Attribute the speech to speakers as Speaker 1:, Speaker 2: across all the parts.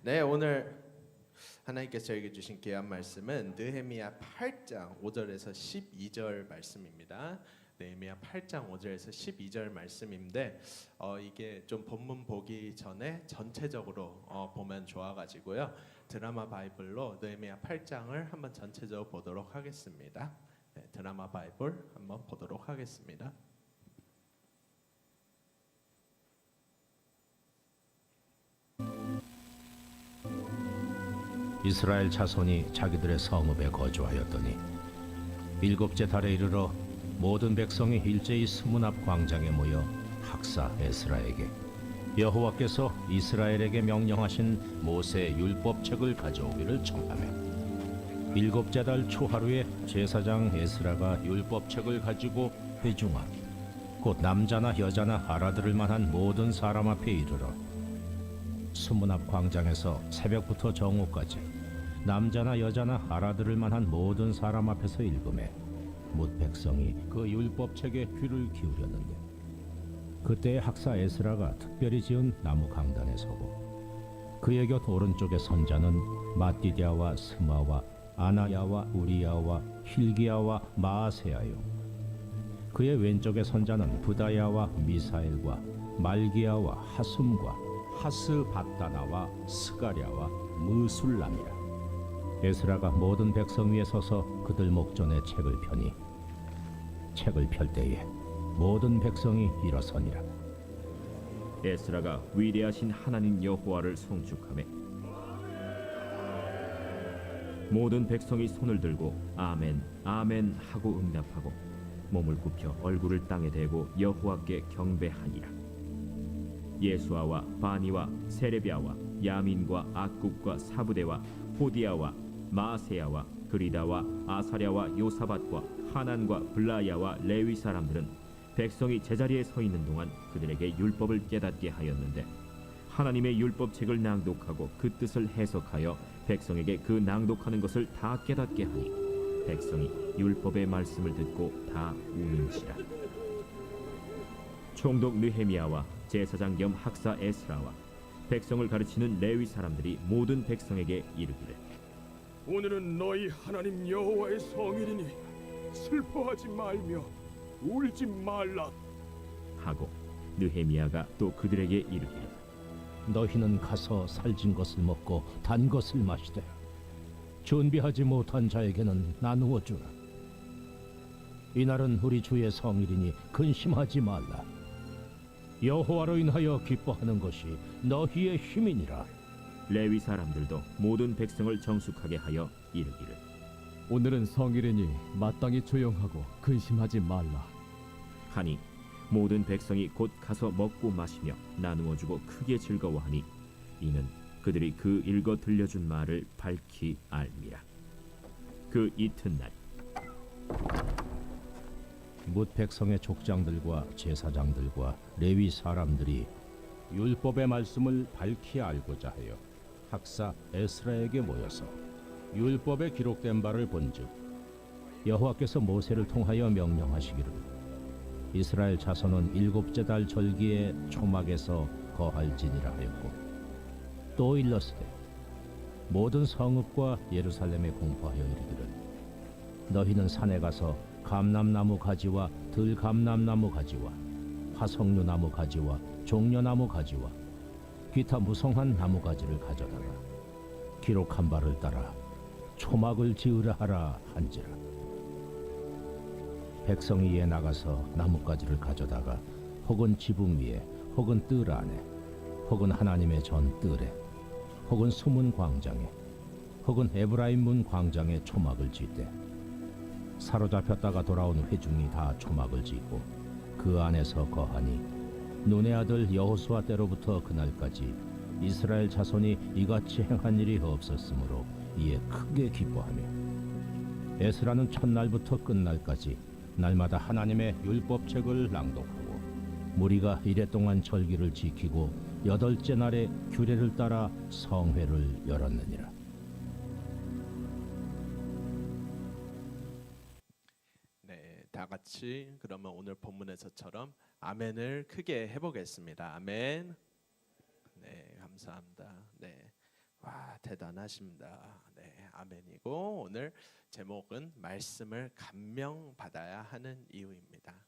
Speaker 1: 네, 오늘 하나님께서 저에게 주신 귀한 말씀은 느헤미야 8장 5절에서 12절 말씀입니다. 느헤미야 8장 5절에서 12절 말씀인데 이게 좀 본문 보기 전에 전체적으로 보면 좋아가지고요. 드라마 바이블로 느헤미야 8장을 한번 전체적으로 보도록 하겠습니다. 네, 드라마 바이블 한번 보도록 하겠습니다.
Speaker 2: 이스라엘 자손이 자기들의 성읍에 거주하였더니 일곱째 달에 이르러 모든 백성이 일제히 스문 앞 광장에 모여 학사 에스라에게 여호와께서 이스라엘에게 명령하신 모세 율법책을 가져오기를 청하며 일곱째 달 초하루에 제사장 에스라가 율법책을 가지고 회중아 곧 남자나 여자나 알아들을 만한 모든 사람 앞에 이르러 수문 앞 광장에서 새벽부터 정오까지 남자나 여자나 알아들을 만한 모든 사람 앞에서 읽음에 뭇 백성이 그 율법책에 귀를 기울였는데 그때 학사 에스라가 특별히 지은 나무 강단에 서고 그의 곁 오른쪽에 선자는 마띠디아와 스마와 아나야와 우리야와 힐기야와 마아세야요 그의 왼쪽에 선자는 부다야와 미사엘과 말기야와 하숨과 하스바다나와 스가랴와 무술람이라. 에스라가 모든 백성 위에 서서 그들 목전에 책을 펴니 책을 펼 때에 모든 백성이 일어서니라.
Speaker 3: 에스라가 위대하신 하나님 여호와를 송축하매 모든 백성이 손을 들고 아멘 아멘 하고 응답하고 몸을 굽혀 얼굴을 땅에 대고 여호와께 경배하니라. 예수아와 바니와 세레비아와 야민과 악굽과 사부대와 호디아와 마세야와 그리다와 아사랴와 요사밧과 하난과 블라야와 레위 사람들은 백성이 제자리에 서 있는 동안 그들에게 율법을 깨닫게 하였는데 하나님의 율법책을 낭독하고 그 뜻을 해석하여 백성에게 그 낭독하는 것을 다 깨닫게 하니 백성이 율법의 말씀을 듣고 다 우는지라. 총독 느헤미야와 제사장 겸 학사 에스라와 백성을 가르치는 레위 사람들이 모든 백성에게 이르기를
Speaker 4: 오늘은 너희 하나님 여호와의 성일이니 슬퍼하지 말며 울지 말라
Speaker 3: 하고 느헤미야가 또 그들에게 이르기를
Speaker 2: 너희는 가서 살진 것을 먹고 단 것을 마시되 준비하지 못한 자에게는 나누어 주라. 이날은 우리 주의 성일이니 근심하지 말라. 여호와로 인하여 기뻐하는 것이 너희의 힘이니라.
Speaker 3: 레위 사람들도 모든 백성을 정숙하게 하여 이르기를
Speaker 5: 오늘은 성일이니 마땅히 조용하고 근심하지 말라.
Speaker 3: 하니 모든 백성이 곧 가서 먹고 마시며 나누어 주고 크게 즐거워하니 이는 그들이 그 읽어 들려준 말을 밝히 알미라. 그 이튿날
Speaker 2: 뭇 백성의 족장들과 제사장들과 레위 사람들이 율법의 말씀을 밝히 알고자 하여 학사 에스라에게 모여서 율법에 기록된 바를 본즉 여호와께서 모세를 통하여 명령하시기를 이스라엘 자손은 일곱째 달 절기에 초막에서 거할지니라 하였고 또 일렀으되 모든 성읍과 예루살렘에 공포하여 이르기를 너희는 산에 가서 감람나무 가지와 들감람나무 가지와 화석류 나무 가지와 종려나무 가지와 기타 무성한 나무 가지를 가져다가 기록한 바를 따라 초막을 지으라 하라 한지라. 백성이 이에 나가서 나뭇가지를 가져다가 혹은 지붕 위에 혹은 뜰 안에 혹은 하나님의 전 뜰에 혹은 수문 광장에 혹은 에브라임 문 광장에 초막을 짓되 사로잡혔다가 돌아온 회중이 다 초막을 짓고 그 안에서 거하니 눈의 아들 여호수아 때로부터 그날까지 이스라엘 자손이 이같이 행한 일이 없었으므로 이에 크게 기뻐하며 에스라는 첫날부터 끝날까지 날마다 하나님의 율법책을 낭독하고 무리가 이랫동안 절기를 지키고 여덟째 날에 규례를 따라 성회를 열었느니라.
Speaker 1: 네, 다 같이 그러면 오늘 본문에서처럼 아멘을 크게 해보겠습니다. 아멘. 네, 감사합니다. 네, 와, 대단하십니다. 네, 아멘이고 오늘 제목은 말씀을 감명받아야 하는 이유입니다.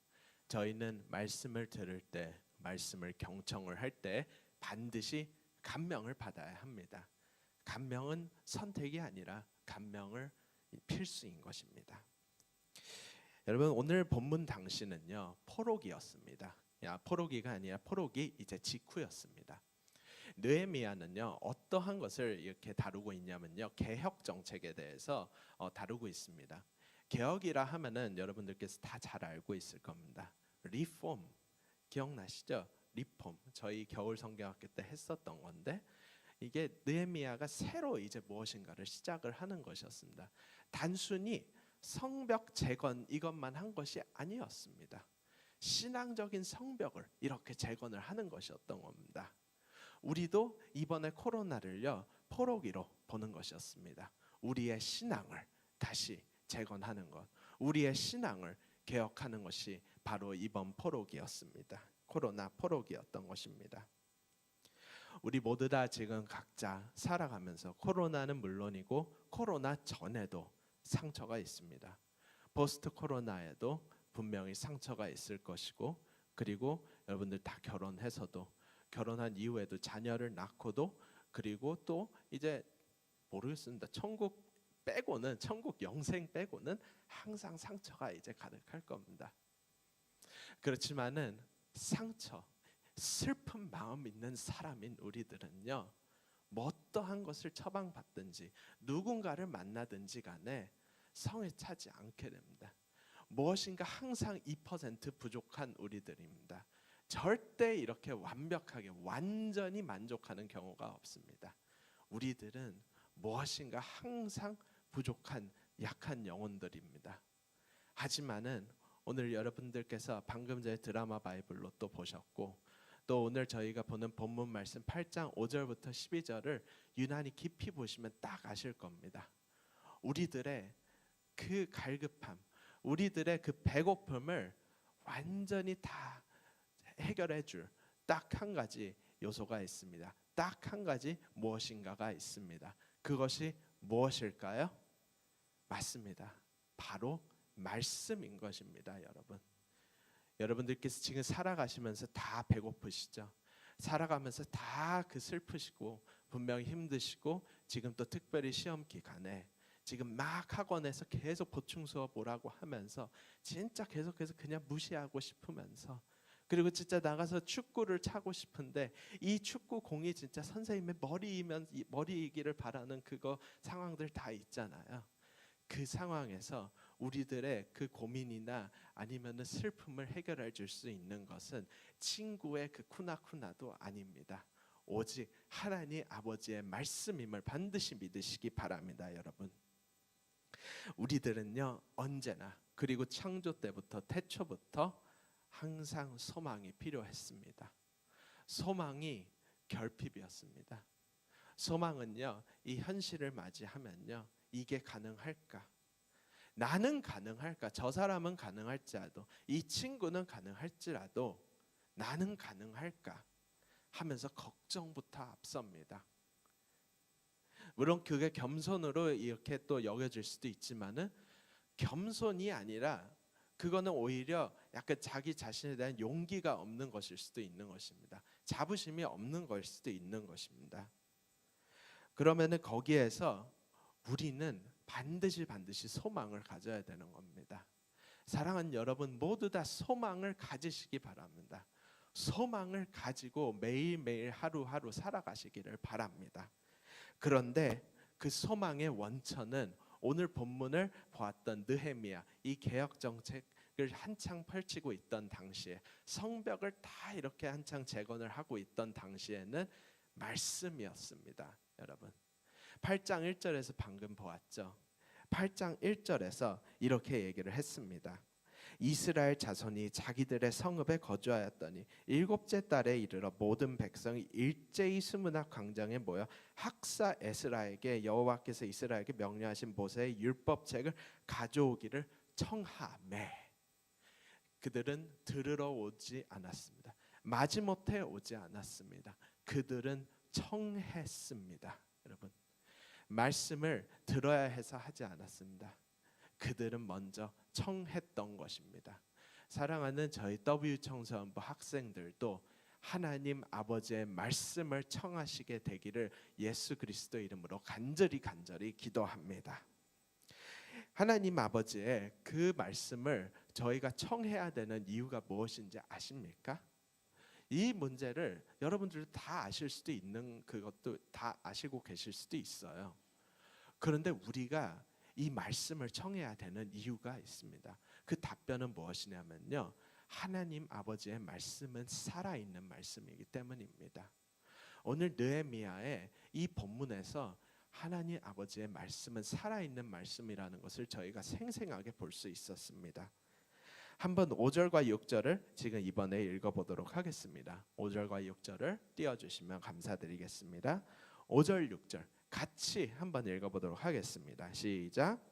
Speaker 1: 저희는 말씀을 들을 때, 말씀을 경청을 할 때 반드시 감명을 받아야 합니다. 감명은 선택이 아니라 감명을 필수인 것입니다. 여러분, 오늘 본문 당시는요 포로기였습니다. 포로기가 아니라 포로기 이제 직후였습니다. 느헤미야는요 어떠한 것을 이렇게 다루고 있냐면요 개혁 정책에 대해서 다루고 있습니다. 개혁이라 하면은 여러분들께서 다 잘 알고 있을 겁니다. 리폼 기억나시죠? 리폼 저희 겨울 성경학교 때 했었던 건데 이게 느헤미야가 새로 이제 무엇인가를 시작을 하는 것이었습니다. 단순히 성벽 재건 이것만 한 것이 아니었습니다. 신앙적인 성벽을 이렇게 재건을 하는 것이었던 겁니다. 우리도 이번에 코로나를요 포로기로 보는 것이었습니다. 우리의 신앙을 다시 재건하는 것, 우리의 신앙을 개혁하는 것이 바로 이번 포로기였습니다. 코로나 포로기였던 것입니다. 우리 모두 다 지금 각자 살아가면서 코로나는 물론이고 코로나 전에도 상처가 있습니다. 포스트 코로나에도 분명히 상처가 있을 것이고 그리고 여러분들 다 결혼해서도 결혼한 이후에도 자녀를 낳고도 그리고 또 이제 모르겠습니다. 천국 빼고는 천국 영생 빼고는 항상 상처가 이제 가득할 겁니다. 그렇지만은 상처, 슬픈 마음 있는 사람인 우리들은요 뭐 어떠한 것을 처방받든지 누군가를 만나든지 간에 성에 차지 않게 됩니다. 무엇인가 항상 2% 부족한 우리들입니다. 절대 이렇게 완벽하게 완전히 만족하는 경우가 없습니다. 우리들은 무엇인가 항상 부족한 약한 영혼들입니다. 하지만은 오늘 여러분들께서 방금 전에 드라마 바이블로 또 보셨고 또 오늘 저희가 보는 본문 말씀 8장 5절부터 12절을 유난히 깊이 보시면 딱 아실 겁니다. 우리들의 그 갈급함, 우리들의 그 배고픔을 완전히 다 해결해 줄 딱 한 가지 요소가 있습니다. 딱 한 가지 무엇인가가 있습니다. 그것이 무엇일까요? 맞습니다. 바로 말씀인 것입니다, 여러분. 여러분들께서 지금 살아가시면서 다 배고프시죠? 살아가면서 다 그 슬프시고 분명히 힘드시고 지금 또 특별히 시험 기간에 지금 막 학원에서 계속 보충 수업 오라고 하면서 진짜 계속해서 그냥 무시하고 싶으면서 그리고 진짜 나가서 축구를 차고 싶은데 이 축구 공이 진짜 선생님의 머리이기를 바라는 그거 상황들 다 있잖아요. 그 상황에서 우리들의 그 고민이나 아니면은 슬픔을 해결해 줄 수 있는 것은 친구의 그 쿠나쿠나도 아닙니다. 오직 하나님 아버지의 말씀임을 반드시 믿으시기 바랍니다, 여러분. 우리들은요 언제나 그리고 창조 때부터 태초부터 항상 소망이 필요했습니다. 소망이 결핍이었습니다. 소망은요 이 현실을 맞이하면요 이게 가능할까? 나는 가능할까? 저 사람은 가능할지라도 이 친구는 가능할지라도 나는 가능할까? 하면서 걱정부터 앞섭니다. 물론 그게 겸손으로 이렇게 또 여겨질 수도 있지만은 겸손이 아니라 그거는 오히려 약간 자기 자신에 대한 용기가 없는 것일 수도 있는 것입니다. 자부심이 없는 걸 수도 있는 것입니다. 그러면은 거기에서 우리는 반드시 소망을 가져야 되는 겁니다. 사랑하는 여러분 모두 다 소망을 가지시기 바랍니다. 소망을 가지고 매일매일 하루하루 살아가시기를 바랍니다. 그런데 그 소망의 원천은 오늘 본문을 보았던 느헤미야 이 개혁 정책을 한창 펼치고 있던 당시에 성벽을 다 이렇게 한창 재건을 하고 있던 당시에는 말씀이었습니다. 여러분 8장 1절에서 방금 보았죠. 8장 1절에서 이렇게 얘기를 했습니다. 이스라엘 자손이 자기들의 성읍에 거주하였더니 일곱째 달에 이르러 모든 백성이 일제히 수문학 광장에 모여 학사 에스라에게 여호와께서 이스라엘에게 명령하신 모세의 율법책을 가져오기를 청하매 그들은 들으러 오지 않았습니다. 마지못해 오지 않았습니다. 그들은 청했습니다. 여러분, 말씀을 들어야 해서 하지 않았습니다. 그들은 먼저 청했던 것입니다. 사랑하는 저희 W 청소년부 학생들도 하나님 아버지의 말씀을 청하시게 되기를 예수 그리스도 이름으로 간절히 기도합니다. 하나님 아버지의 그 말씀을 저희가 청해야 되는 이유가 무엇인지 아십니까? 이 문제를 여러분들도 다 아실 수도 있는, 그것도 다 아시고 계실 수도 있어요. 그런데 우리가 이 말씀을 청해야 되는 이유가 있습니다. 그 답변은 무엇이냐면요, 하나님 아버지의 말씀은 살아있는 말씀이기 때문입니다. 오늘 느헤미야의 이 본문에서 하나님 아버지의 말씀은 살아있는 말씀이라는 것을 저희가 생생하게 볼 수 있었습니다. 한번 5절과 6절을 지금 이번에 읽어보도록 하겠습니다. 5절과 6절을 띄워주시면 감사드리겠습니다. 5절 6절 같이 한번 읽어보도록 하겠습니다. 시작.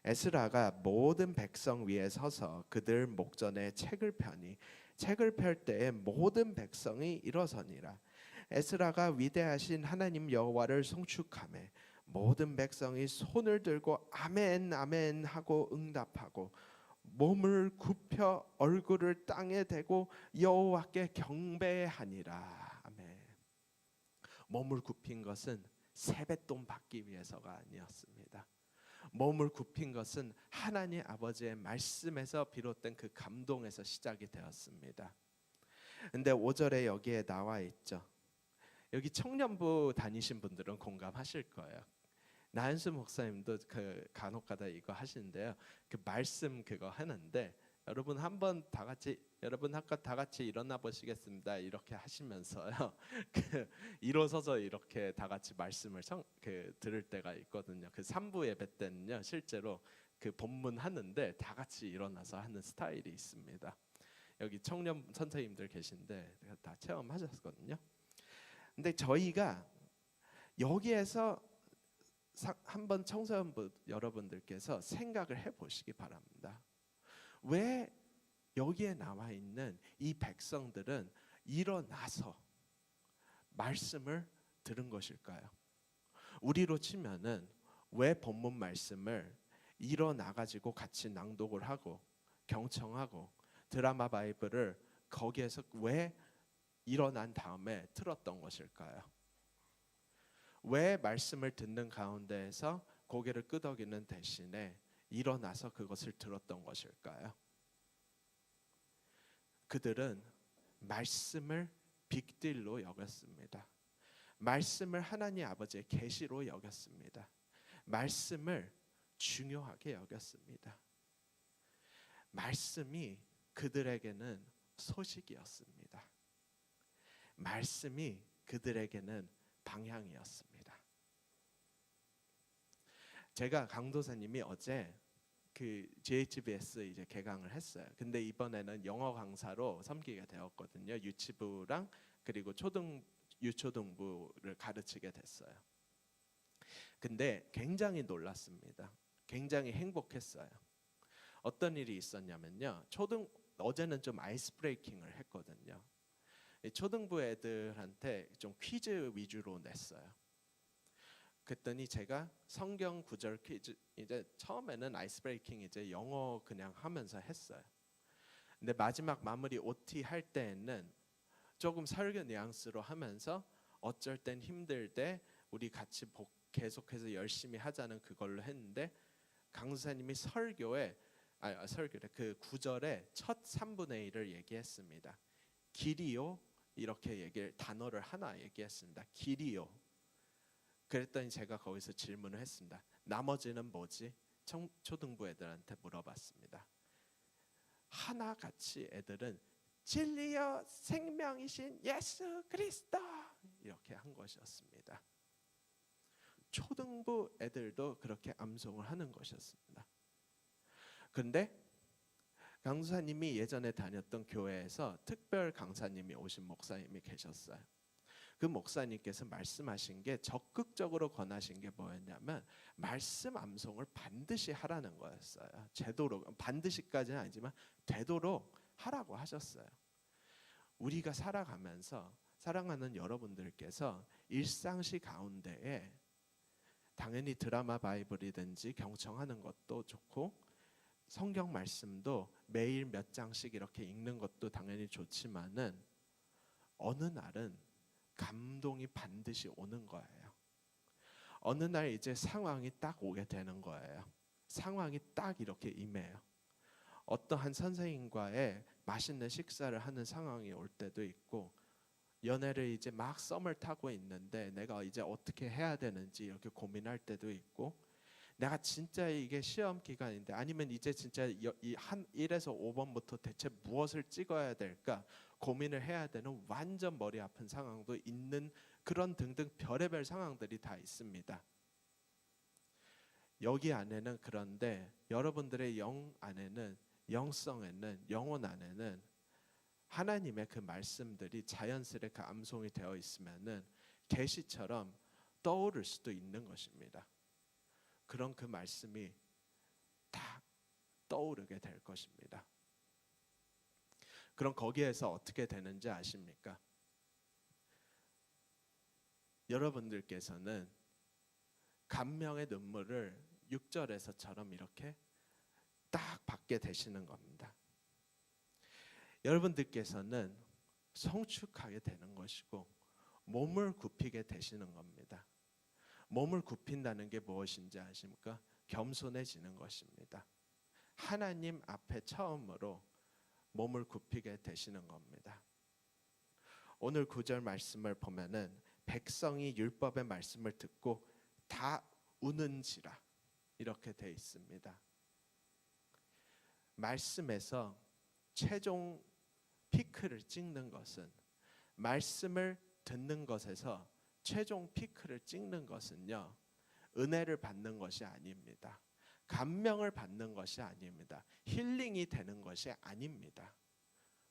Speaker 1: 에스라가 모든 백성 위에 서서 그들 목전에 책을 펴니 책을 펼 때에 모든 백성이 일어서니라. 에스라가 위대하신 하나님 여호와를 송축하매 모든 백성이 손을 들고 아멘 아멘 하고 응답하고 몸을 굽혀 얼굴을 땅에 대고 여호와께 경배하니라. 아멘. 몸을 굽힌 것은 세뱃돈 받기 위해서가 아니었습니다. 몸을 굽힌 것은 하나님 아버지의 말씀에서 비롯된 그 감동에서 시작이 되었습니다. 근데 5절에 여기에 나와 있죠. 여기 청년부 다니신 분들은 공감하실 거예요. 나은수 목사님도 그 간혹가다 이거 하시는데요. 그 말씀 그거 하는데 여러분 한번 다 같이 여러분 아까 다 같이 일어나 보시겠습니다. 이렇게 하시면서요. 그 일어서서 이렇게 다 같이 말씀을 들을 때가 있거든요. 그 3부 예배 때는요. 실제로 그 본문 하는데 다 같이 일어나서 하는 스타일이 있습니다. 여기 청년 선생님들 계신데 다 체험하셨거든요. 근데 저희가 여기에서 한번 청소년부 여러분들께서 생각을 해보시기 바랍니다. 왜 여기에 나와 있는 이 백성들은 일어나서 말씀을 들은 것일까요? 우리로 치면은 왜 본문 말씀을 일어나 가지고 같이 낭독을 하고 경청하고 드라마 바이블을 거기에서 왜 일어난 다음에 틀었던 것일까요? 왜 말씀을 듣는 가운데에서 고개를 끄덕이는 대신에 일어나서 그것을 들었던 것일까요? 그들은 말씀을 빅딜로 여겼습니다. 말씀을 하나님 아버지의 계시로 여겼습니다. 말씀을 중요하게 여겼습니다. 말씀이 그들에게는 소식이었습니다. 말씀이 그들에게는 방향이었습니다. 제가 강도사님이 어제 그 JHBS 이제 개강을 했어요. 근데 이번에는 영어 강사로 섬기게 되었거든요. 유치부랑 그리고 유초등부를 가르치게 됐어요. 근데 굉장히 놀랐습니다. 굉장히 행복했어요. 어떤 일이 있었냐면요. 어제는 좀 아이스 브레이킹을 했거든요. 초등부 애들한테 좀 퀴즈 위주로 냈어요. 그랬더니 제가 성경 구절 퀴즈 이제 처음에는 아이스 브레이킹 이제 영어 그냥 하면서 했어요. 근데 마지막 마무리 OT 할 때에는 조금 설교 뉘앙스로 하면서 어쩔 땐 힘들 때 우리 같이 계속해서 열심히 하자는 그걸로 했는데 강사님이 설교에 그 구절의 첫 3분의 1을 얘기했습니다. 길이요 이렇게 단어를 하나 얘기했습니다. 길이요. 그랬더니 제가 거기서 질문을 했습니다. 나머지는 뭐지? 초등부 애들한테 물어봤습니다. 하나같이 애들은 진리여 생명이신 예수 그리스도 이렇게 한 것이었습니다. 초등부 애들도 그렇게 암송을 하는 것이었습니다. 그런데 강사님이 예전에 다녔던 교회에서 특별 강사님이 오신 목사님이 계셨어요. 그 목사님께서 말씀하신 게 적극적으로 권하신 게 뭐였냐면 말씀 암송을 반드시 하라는 거였어요. 되도록 반드시까지는 아니지만 되도록 하라고 하셨어요. 우리가 살아가면서 사랑하는 여러분들께서 일상시 가운데에 당연히 드라마 바이블이든지 경청하는 것도 좋고 성경 말씀도 매일 몇 장씩 이렇게 읽는 것도 당연히 좋지만은 어느 날은 감동이 반드시 오는 거예요. 어느 날 이제 상황이 딱 오게 되는 거예요. 상황이 딱 이렇게 임해요. 어떠한 선생님과의 맛있는 식사를 하는 상황이 올 때도 있고, 연애를 이제 막 썸을 타고 있는데 내가 이제 어떻게 해야 되는지 이렇게 고민할 때도 있고, 내가 진짜 이게 시험 기간인데 아니면 이제 진짜 한 1에서 5번부터 대체 무엇을 찍어야 될까 고민을 해야 되는 완전 머리 아픈 상황도 있는, 그런 등등 별의별 상황들이 다 있습니다. 여기 안에는, 그런데 여러분들의 영 안에는, 영성에는, 영혼 안에는 하나님의 그 말씀들이 자연스레 그 암송이 되어 있으면은 계시처럼 떠오를 수도 있는 것입니다. 그런 그 말씀이 다 떠오르게 될 것입니다. 그럼 거기에서 어떻게 되는지 아십니까? 여러분들께서는 감명의 눈물을 6절에서처럼 이렇게 딱 받게 되시는 겁니다. 여러분들께서는 성축하게 되는 것이고 몸을 굽히게 되시는 겁니다. 몸을 굽힌다는 게 무엇인지 아십니까? 겸손해지는 것입니다. 하나님 앞에 처음으로 몸을 굽히게 되시는 겁니다. 오늘 9절 말씀을 보면은 백성이 율법의 말씀을 듣고 다 우는지라 이렇게 돼 있습니다. 말씀에서 최종 피크를 찍는 것은, 말씀을 듣는 것에서 최종 피크를 찍는 것은요, 은혜를 받는 것이 아닙니다. 감명을 받는 것이 아닙니다. 힐링이 되는 것이 아닙니다.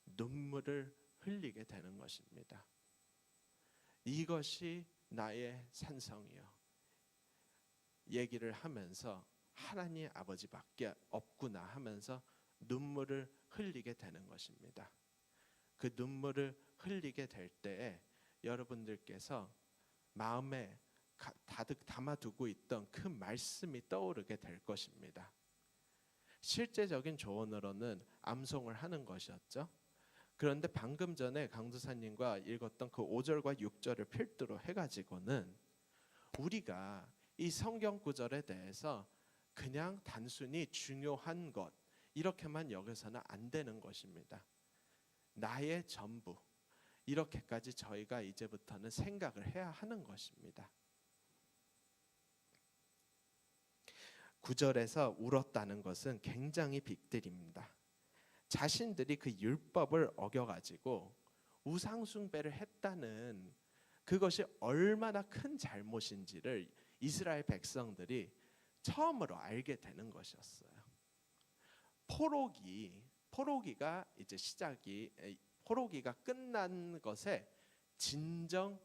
Speaker 1: 눈물을 흘리게 되는 것입니다. 이것이 나의 산성이요, 얘기를 하면서 하나님 아버지밖에 없구나 하면서 눈물을 흘리게 되는 것입니다. 그 눈물을 흘리게 될 때에 여러분들께서 마음에 가득 담아두고 있던 그 말씀이 떠오르게 될 것입니다. 실제적인 조언으로는 암송을 하는 것이었죠. 그런데 방금 전에 강두사님과 읽었던 그 5절과 6절을 필두로 해가지고는 우리가 이 성경 구절에 대해서 그냥 단순히 중요한 것 이렇게만 여기서는 안 되는 것입니다. 나의 전부, 이렇게까지 저희가 이제부터는 생각을 해야 하는 것입니다. 9절에서 울었다는 것은 굉장히 빅딜입니다. 자신들이 그 율법을 어겨가지고 우상숭배를 했다는 그것이 얼마나 큰 잘못인지를 이스라엘 백성들이 처음으로 알게 되는 것이었어요. 포로기가 이제 포로기가 끝난 것에 진정으로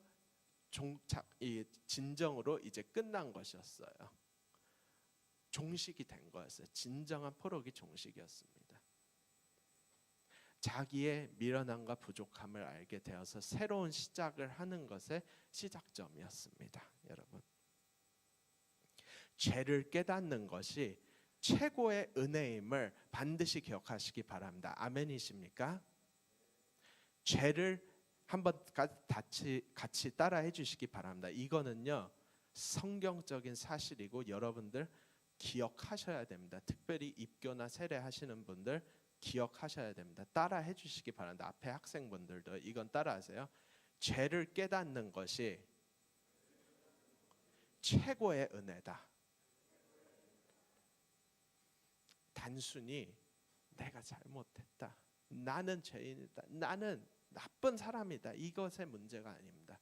Speaker 1: 이제 끝난 것이었어요. 종식이 된 거였어요. 진정한 포로기 종식이었습니다. 자기의 미련함과 부족함을 알게 되어서 새로운 시작을 하는 것의 시작점이었습니다. 여러분, 죄를 깨닫는 것이 최고의 은혜임을 반드시 기억하시기 바랍니다. 아멘이십니까? 죄를 한번 같이 따라해 주시기 바랍니다. 이거는요, 성경적인 사실이고 여러분들 기억하셔야 됩니다. 특별히 입교나 세례하시는 분들 기억하셔야 됩니다. 따라해 주시기 바랍니다. 앞에 학생분들도 이건 따라하세요. 죄를 깨닫는 것이 최고의 은혜다. 단순히 내가 잘못했다, 나는 죄인이다, 나는 나쁜 사람이다, 이것의 문제가 아닙니다.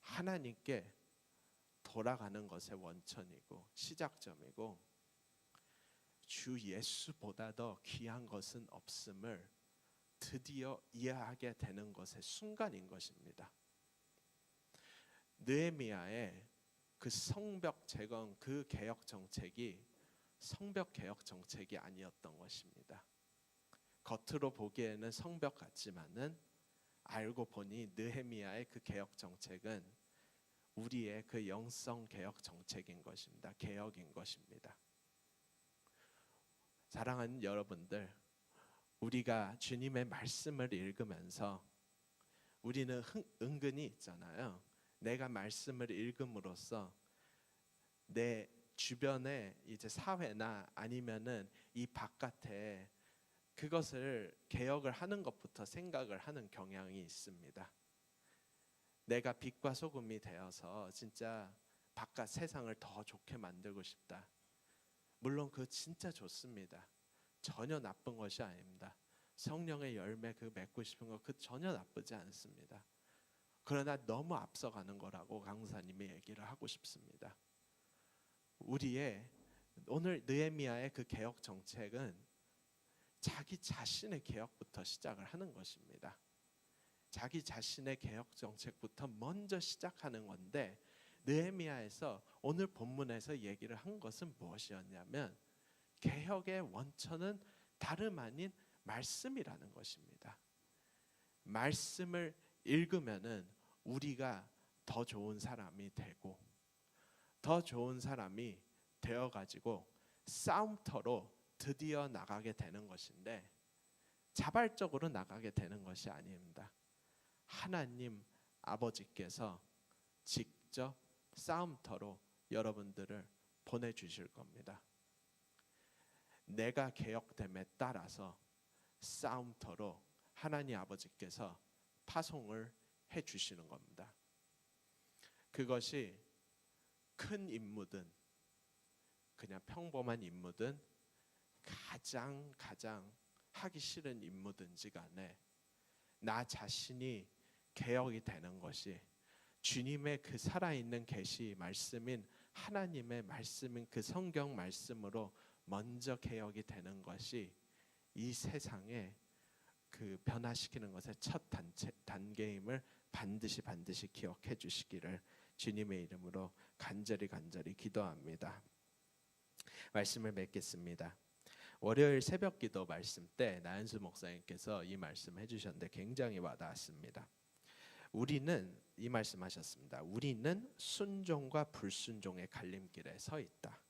Speaker 1: 하나님께 돌아가는 것의 원천이고 시작점이고 주 예수보다 더 귀한 것은 없음을 드디어 이해하게 되는 것의 순간인 것입니다. 느헤미야의 그 성벽 재건, 그 개혁 정책이 성벽 개혁 정책이 아니었던 것입니다. 겉으로 보기에는 성벽 같지만은 알고 보니 느헤미야의 그 개혁 정책은 우리의 그 영성 개혁 정책인 것입니다. 개혁인 것입니다. 사랑하는 여러분들, 우리가 주님의 말씀을 읽으면서 우리는 은근히 있잖아요. 내가 말씀을 읽음으로써 내 주변에 이제 사회나 아니면은 이 바깥에 그것을 개혁을 하는 것부터 생각을 하는 경향이 있습니다. 내가 빛과 소금이 되어서 진짜 바깥 세상을 더 좋게 만들고 싶다. 물론 그거 진짜 좋습니다. 전혀 나쁜 것이 아닙니다. 성령의 열매 그 맺고 싶은 거 그 전혀 나쁘지 않습니다. 그러나 너무 앞서가는 거라고 강사님이 얘기를 하고 싶습니다. 우리의 오늘 느헤미야의 그 개혁 정책은 자기 자신의 개혁부터 시작을 하는 것입니다. 자기 자신의 개혁 정책부터 먼저 시작하는 건데, 느헤미야에서 오늘 본문에서 얘기를 한 것은 무엇이었냐면 개혁의 원천은 다름 아닌 말씀이라는 것입니다. 말씀을 읽으면은 우리가 더 좋은 사람이 되고 더 좋은 사람이 되어 가지고 싸움터로 드디어 나가게 되는 것인데, 자발적으로 나가게 되는 것이 아닙니다. 하나님 아버지께서 직접 싸움터로 여러분들을 보내주실 겁니다. 내가 개혁됨에 따라서 싸움터로 하나님 아버지께서 파송을 해주시는 겁니다. 그것이 큰 임무든 그냥 평범한 임무든 가장 하기 싫은 임무든지 간에 나 자신이 개혁이 되는 것이, 주님의 그 살아있는 계시 말씀인 하나님의 말씀인 그 성경 말씀으로 먼저 개혁이 되는 것이 이 세상에 그 변화시키는 것의 첫 단계임을 반드시 기억해 주시기를 주님의 이름으로 간절히 기도합니다. 말씀을 맺겠습니다. 월요일 새벽 기도 말씀 때 나연수 목사님께서 이 말씀 해주셨는데 굉장히 와닿았습니다. 우리는 이 말씀하셨습니다. 우리는 순종과 불순종의 갈림길에 서 있다.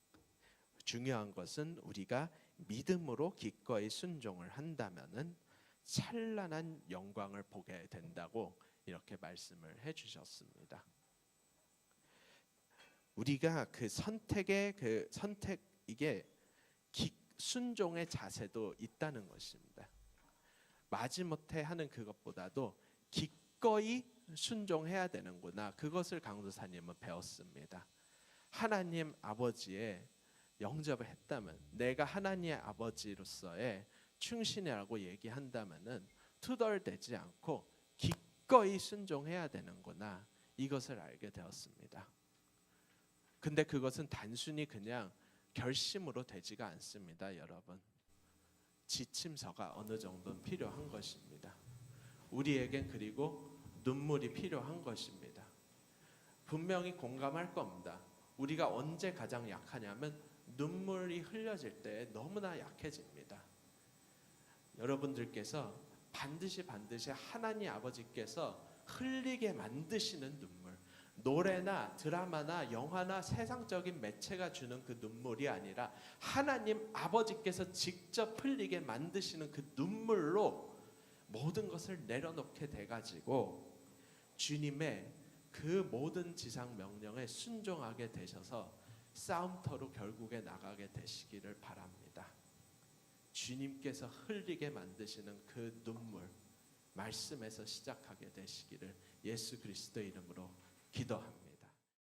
Speaker 1: 중요한 것은 우리가 믿음으로 기꺼이 순종을 한다면은 찬란한 영광을 보게 된다고 이렇게 말씀을 해주셨습니다. 우리가 그 선택의 이게 순종의 자세도 있다는 것입니다. 마지못해 하는 그것보다도 기꺼이 순종해야 되는구나. 그것을 강도사님은 배웠습니다. 하나님 아버지의 영접을 했다면, 내가 하나님의 아버지로서의 충신이라고 얘기한다면은 투덜대지 않고 기꺼이 순종해야 되는구나. 이것을 알게 되었습니다. 근데 그것은 단순히 그냥 결심으로 되지가 않습니다, 여러분. 지침서가 어느 정도는 필요한 것입니다. 우리에겐 그리고 눈물이 필요한 것입니다. 분명히 공감할 겁니다. 우리가 언제 가장 약하냐면 눈물이 흘려질 때 너무나 약해집니다. 여러분들께서 반드시 하나님 아버지께서 흘리게 만드시는 눈물, 노래나 드라마나 영화나 세상적인 매체가 주는 그 눈물이 아니라 하나님 아버지께서 직접 흘리게 만드시는 그 눈물로 모든 것을 내려놓게 돼가지고 주님의 그 모든 지상 명령에 순종하게 되셔서 싸움터로 결국에 나가게 되시기를 바랍니다. 주님께서 흘리게 만드시는 그 눈물, 말씀에서 시작하게 되시기를 예수 그리스도의 이름으로 기도합니다.